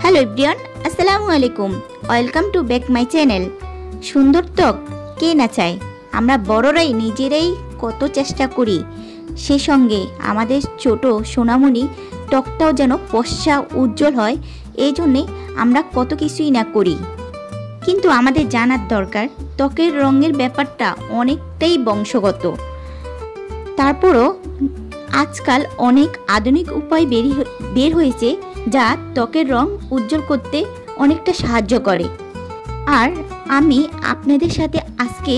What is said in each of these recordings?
Hello everyone, আসসালামু আলাইকুম। Welcome to back my channel. সুন্দর ত্বক কে না চায়? আমরা বড়রাই নিজেরাই কত চেষ্টা করি, সেই সঙ্গে আমাদের ছোট সোনামণি ত্বকটাও যেন ফর্সা উজ্জ্বল হয়, এই জন্যে আমরা কত কিছুই না করি। কিন্তু আমাদের জানার দরকার ত্বকের রঙের ব্যাপারটা অনেকটাই বংশগত। তারপরও আজকাল অনেক আধুনিক উপায় বের হয়েছে যা ত্বকের রং উজ্জ্বল করতে অনেকটা সাহায্য করে। আর আমি আপনাদের সাথে আজকে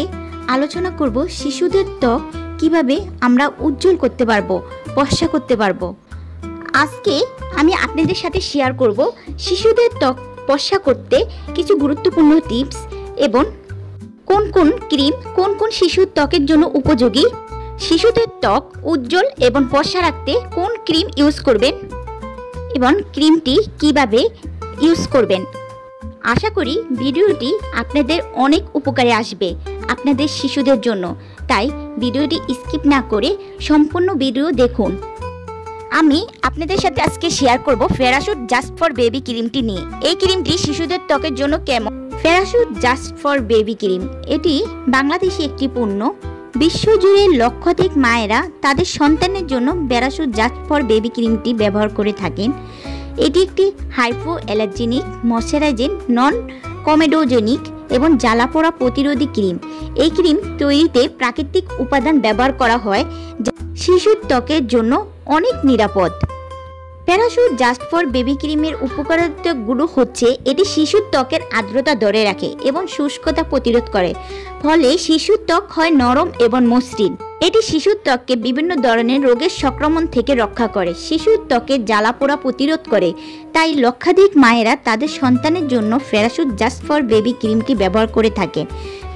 আলোচনা করব শিশুদের ত্বক কিভাবে আমরা উজ্জ্বল করতে পারবো, ফর্সা করতে পারবো। আজকে আমি আপনাদের সাথে শেয়ার করব শিশুদের ত্বক ফর্সা করতে কিছু গুরুত্বপূর্ণ টিপস এবং কোন কোন ক্রিম কোন কোন শিশুর ত্বকের জন্য উপযোগী, শিশুদের ত্বক উজ্জ্বল এবং ফর্সা রাখতে কোন ক্রিম ইউজ করবেন এবং ক্রিমটি কিভাবে ইউজ করবেন। আশা করি ভিডিওটি আপনাদের অনেক উপকারে আসবে আপনাদের শিশুদের জন্য, তাই ভিডিওটি স্কিপ না করে সম্পূর্ণ ভিডিও দেখুন। আমি আপনাদের সাথে আজকে শেয়ার করব প্যারাশুট জাস্ট ফর বেবি ক্রিমটি নিয়ে। এই ক্রিমটি শিশুদের ত্বকের জন্য কেমন? Parachute just for baby cream এটি বাংলাদেশি একটি পণ্য। বিশ্বজুড়ে লক্ষাধিক মায়েরা তাদের সন্তানের জন্য প্যারাশুট জাস্ট ফর বেবি ক্রিমটি ব্যবহার করে থাকেন। এটি একটি hypo allergenic, moisturising, non comedogenic এবং জ্বালাপোড়া প্রতিরোধী ক্রিম। এই ক্রিম তৈরিতে প্রাকৃতিক উপাদান ব্যবহার করা হয় যা শিশুর ত্বকের জন্য অনেক নিরাপদ। প্যারাশুট জাস্ট ফর বেবি ক্রিমের উপকারিতাগুলো হচ্ছে এটি শিশুর ত্বকের আর্দ্রতা ধরে রাখে এবং শুষ্কতা প্রতিরোধ করে, ফলে শিশুর ত্বক হয় নরম এবং মসৃণ। এটি শিশুর ত্বককে বিভিন্ন ধরনের রোগের সংক্রমণ থেকে রক্ষা করে, শিশুর ত্বকের জ্বালাপোড়া প্রতিরোধ করে। তাই লক্ষাধিক মায়েরা তাদের সন্তানের জন্য প্যারাশুট জাস্ট ফর বেবি ক্রিমটি ব্যবহার করে থাকেন।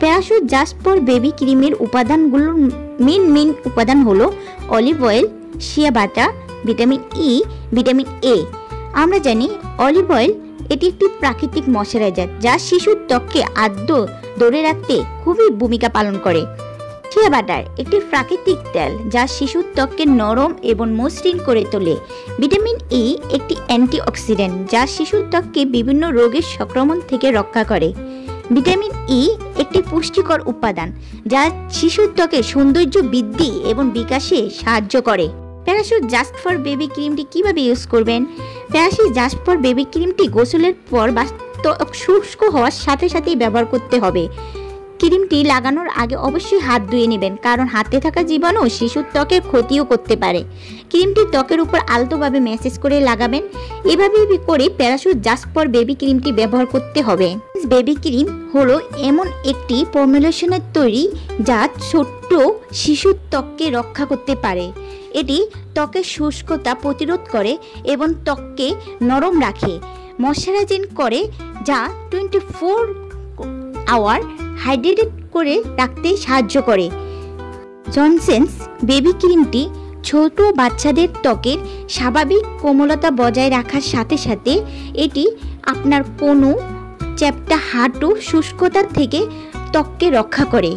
প্যারাশুট জাস্ট ফর বেবি ক্রিমের উপাদানগুলোর মেন উপাদান হলো olive oil, shea butter, vitamin E, vitamin A. আমরা জানি অলিভ অয়েল এটি একটি প্রাকৃতিক ময়শ্চারাইজার যা শিশুর ত্বককে আর্দ্র ধরে রাখতে খুবই ভূমিকা পালন করে। শিয়া বাটার একটি প্রাকৃতিক তেল যা শিশুর ত্বককে নরম এবং মসৃণ করে তোলে। ভিটামিন ই একটি অ্যান্টিঅক্সিডেন্ট যা শিশুর ত্বককে বিভিন্ন রোগের সংক্রমণ থেকে রক্ষা করে। ভিটামিন ই একটি পুষ্টিকর উপাদান যা শিশুর ত্বকের সৌন্দর্য বৃদ্ধি এবং বিকাশে সাহায্য করে। প্যারাশুট জাস্ট ফর বেবি ক্রিমটি কিভাবে ইউজ করবেন? প্যারাশুট জাস্ট ফর বেবি ক্রিমটি গোসলের পর বা ত্বক শুষ্ক হওয়ার সাথে সাথেই ব্যবহার করতে হবে। ক্রিমটি লাগানোর আগে অবশ্যই হাত ধুয়ে নেবেন, কারণ হাতে থাকা জীবাণু শিশুর ত্বকের ক্ষতিও করতে পারে। ক্রিমটি ত্বকের উপর আলতোভাবে ম্যাসেজ করে লাগাবেন। এভাবে করে প্যারাশুট জাস্ট ফর বেবি ক্রিমটি ব্যবহার করতে হবে। বেবি ক্রিম হলো এমন একটি ফর্মুলেশনের তৈরি যা ছোট্ট শিশুর ত্বককে রক্ষা করতে পারে। এটি ত্বকের শুষ্কতা প্রতিরোধ করে এবং ত্বককে নরম রাখে, ময়শ্চারাইজিং করে, যা 24 আওয়ার হাইড্রেটেড করে রাখতে সাহায্য করে। জনসন্স বেবি ক্রিমটি ছোট বাচ্চাদের ত্বকের স্বাভাবিক কোমলতা বজায় রাখার সাথে সাথে এটি আপনার কোনো চ্যাপ্টা হাঁটু শুষ্কতা থেকে ত্বককে রক্ষা করে।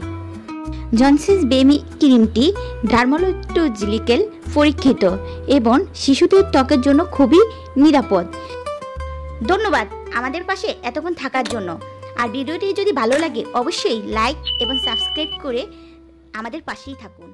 জনসন্স বেবি ক্রিমটি ডার্মাটোলজিক্যাল পরীক্ষিত এবং শিশুদের ত্বকের জন্য খুবই নিরাপদ। ধন্যবাদ আমাদের পাশে এতক্ষণ থাকার জন্য। আর ভিডিওটি যদি ভালো লাগে অবশ্যই লাইক এবং সাবস্ক্রাইব করে আমাদের পাশেই থাকুন।